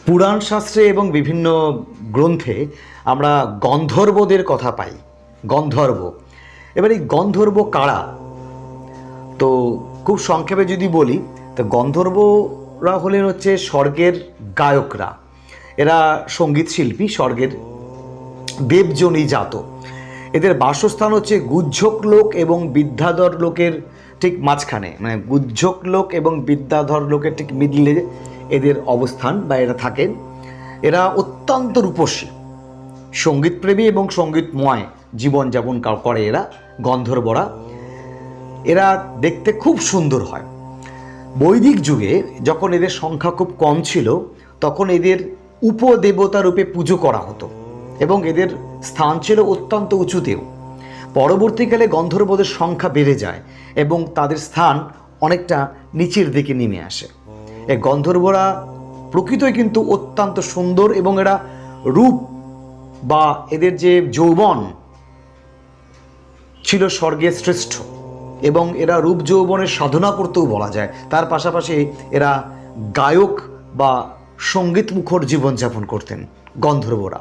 পুরাণ শাস্ত্রে এবং বিভিন্ন গ্রন্থে আমরা গন্ধর্বদের কথা পাই। গন্ধর্ব, এবার এই গন্ধর্ব কারা? তো খুব সংক্ষেপে যদি বলি, তো গন্ধর্বরা হলেন হচ্ছে স্বর্গের গায়করা। এরা সঙ্গীত শিল্পী, স্বর্গের দেবজনী জাত। এদের বাসস্থান হচ্ছে গুহ্যক লোক এবং বিদ্যাধর লোকের ঠিক মাঝখানে, মানে গুহ্যক লোক এবং বিদ্যাধর লোকের ঠিক মিডলে এদের অবস্থান বা এরা থাকেন। এরা অত্যন্ত রূপসী, সঙ্গীতপ্রেমী এবং সঙ্গীতময় জীবনযাপন করে এরা গন্ধর্বরা। এরা দেখতে খুব সুন্দর হয়। বৈদিক যুগে যখন এদের সংখ্যা খুব কম ছিল, তখন এদের উপদেবতা রূপে পুজো করা হতো এবং এদের স্থান ছিল অত্যন্ত উঁচুতেও। পরবর্তীকালে গন্ধর্বদের সংখ্যা বেড়ে যায় এবং তাদের স্থান অনেকটা নিচের দিকে নেমে আসে। এই গন্ধর্বরা প্রকৃতই কিন্তু অত্যন্ত সুন্দর এবং এরা রূপ বা এদের যে যৌবন ছিল স্বর্গে শ্রেষ্ঠ, এবং এরা রূপ যৌবনের সাধনা করতেও বলা যায়। তার পাশাপাশি এরা গায়ক বা সঙ্গীত মুখর জীবনযাপন করতেন গন্ধর্বরা।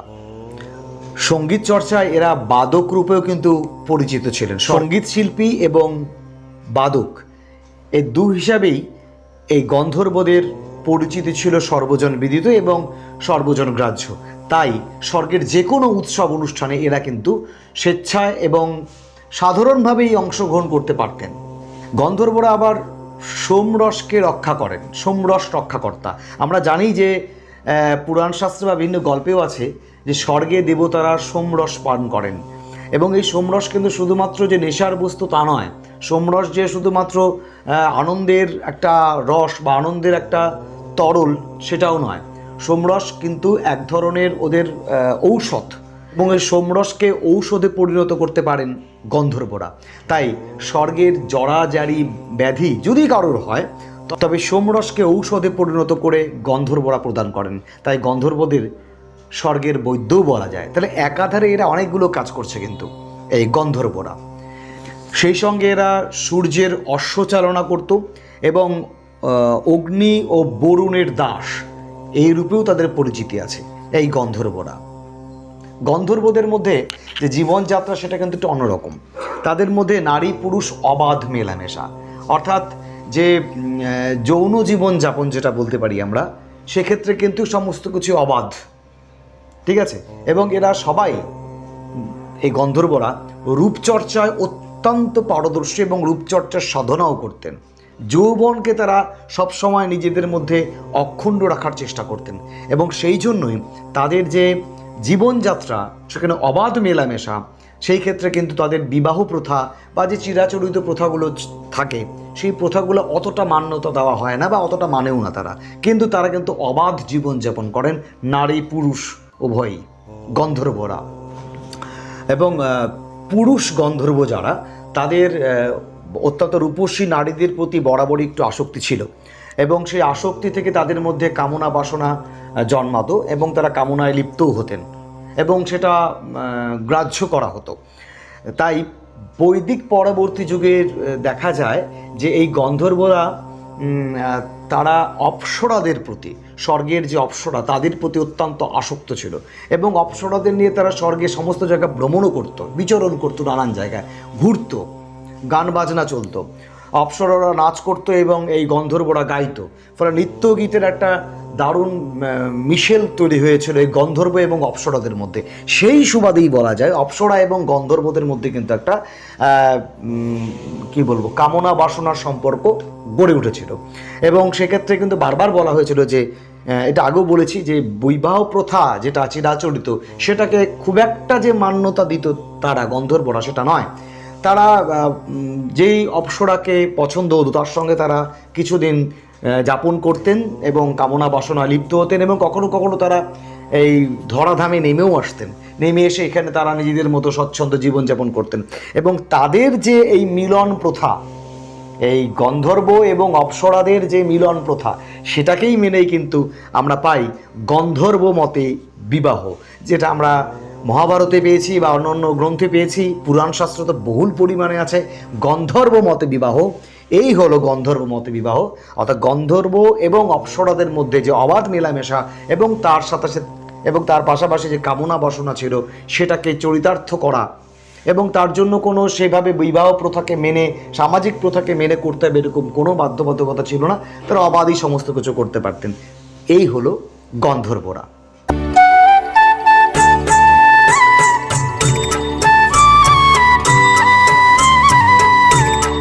সঙ্গীত চর্চায় এরা বাদক রূপেও কিন্তু পরিচিত ছিলেন। সঙ্গীত শিল্পী এবং বাদক এই দু হিসাবেই এই গন্ধর্বদের পরিচিতি ছিল সর্বজন বিদিত এবং সর্বজন গ্রাহ্য। তাই স্বর্গের যে কোনো উৎসব অনুষ্ঠানে এরা কিন্তু স্বেচ্ছায় এবং সাধারণভাবেই অংশগ্রহণ করতে পারতেন। গন্ধর্বরা আবার সোমরসকে রক্ষা করেন, সোমরস রক্ষাকর্তা। আমরা জানি যে পুরাণ শাস্ত্রে বা বিভিন্ন গল্পেও আছে যে স্বর্গে দেবতারা সোমরস পান করেন, এবং এই সোমরস কিন্তু শুধুমাত্র যে নেশার বস্তু তা নয়। সোমরস যে শুধুমাত্র আনন্দের একটা রস বা আনন্দের একটা তরল সেটাও নয়। সোমরস কিন্তু এক ধরনের ওদের ঔষধ, এবং এই সোমরসকে ঔষধে পরিণত করতে পারেন গন্ধর্বরা। তাই স্বর্গের জরাজারি ব্যাধি যদি কারোর হয়, তবে সোমরসকে ঔষধে পরিণত করে গন্ধর্বরা প্রদান করেন। তাই গন্ধর্বদের স্বর্গের বৈদ্যও বলা যায়। তাহলে একাধারে এরা অনেকগুলো কাজ করছে কিন্তু এই গন্ধর্বরা। সেই সঙ্গে এরা সূর্যের অশ্বচালনা করত এবং অগ্নি ও বরুণের দাস এই রূপেও তাদের পরিচিতি আছে এই গন্ধর্বরা। গন্ধর্বদের মধ্যে যে জীবনযাত্রা সেটা কিন্তু একটু অন্যরকম। তাদের মধ্যে নারী পুরুষ অবাধ মেলামেশা, অর্থাৎ যে যৌন জীবনযাপন যেটা বলতে পারি আমরা, সেক্ষেত্রে কিন্তু সমস্ত কিছু অবাধ, ঠিক আছে। এবং এরা সবাই, এই গন্ধর্বরা, রূপচর্চায় অত্যন্ত পারদর্শী এবং রূপচর্চার সাধনাও করতেন। যৌবনকে তারা সবসময় নিজেদের মধ্যে অক্ষুণ্ণ রাখার চেষ্টা করতেন, এবং সেই জন্যই তাদের যে জীবনযাত্রা সেখানে অবাধ মেলামেশা, সেই ক্ষেত্রে কিন্তু তাদের বিবাহ প্রথা বা যে চিরাচরিত প্রথাগুলো থাকে, সেই প্রথাগুলো অতটা মান্যতা দেওয়া হয় না বা অতটা মানেও না তারা। কিন্তু তারা কিন্তু অবাধ জীবনযাপন করেন, নারী পুরুষ উভয়ই গন্ধর্বরা। এবং পুরুষ গন্ধর্ব যারা, তাদের অত্যন্ত রূপসী নারীদের প্রতি বরাবরই একটু আসক্তি ছিল, এবং সেই আসক্তি থেকে তাদের মধ্যে কামনা বাসনা জন্মাতো এবং তারা কামনায় লিপ্তও হতেন এবং সেটা গ্রাহ্য করা হতো। তাই বৈদিক পরবর্তী যুগে দেখা যায় যে এই গন্ধর্বরা তারা অপ্সরাদের প্রতি, স্বর্গের যে অপ্সরা তাদের প্রতি অত্যন্ত আসক্ত ছিল, এবং অপ্সরাদের নিয়ে তারা স্বর্গে সমস্ত জায়গায় ভ্রমণও করত, বিচরণ করতো, নানান জায়গায় ঘুরতো, গান বাজনা চলতো, অপ্সরারা নাচ করতো এবং এই গন্ধর্বরা গাইতো। ফলে নৃত্য গীতের একটা দারুণ মিশেল তৈরি হয়েছিল এই গন্ধর্ব এবং অপ্সরাদের মধ্যে। সেই সুবাদেই বলা যায় অপ্সরা এবং গন্ধর্বদের মধ্যে কিন্তু একটা কি বলবো, কামনা বাসনার সম্পর্ক গড়ে উঠেছিল। এবং সেক্ষেত্রে কিন্তু বারবার বলা হয়েছিল যে, এটা আগেও বলেছি যে বৈবাহ প্রথা যেটা চিরাচরিত, সেটাকে খুব একটা যে মান্যতা দিত তারা গন্ধর্বরা সেটা নয়। তারা যেই অপ্সরাকে পছন্দ হতো তার সঙ্গে তারা কিছুদিন যাপন করতেন এবং কামনা বাসনা লিপ্ত হতেন, এবং কখনো কখনো তারা এই ধরাধামে নেমেও আসতেন। নেমে এসে এখানে তারা নিজেদের মতো স্বচ্ছন্দ জীবনযাপন করতেন। এবং তাদের যে এই মিলন প্রথা, এই গন্ধর্ব এবং অপ্সরাদের যে মিলন প্রথা, সেটাকেই মেনেই কিন্তু আমরা পাই গন্ধর্ব মতে বিবাহ, যেটা আমরা মহাভারতে পেয়েছি বা অন্যান্য গ্রন্থে পেয়েছি। পুরাণ শাস্ত্র তো বহুল পরিমাণে আছে গন্ধর্ব মতে বিবাহ। এই হলো গন্ধর্ব মতে বিবাহ, অর্থাৎ গন্ধর্ব এবং অপ্সরাদের মধ্যে যে অবাধ মেলামেশা এবং তার সাথে এবং তার পাশাপাশি যে কামনা বাসনা ছিল সেটাকে চরিতার্থ করা, এবং তার জন্য কোনো সেভাবে বিবাহ প্রথাকে মেনে, সামাজিক প্রথাকে মেনে করতে হবে এরকম কোনো বাধ্যবাধকতা ছিল না। তারা অবাধই সমস্ত কিছু করতে পারতেন। এই হলো গন্ধর্বরা।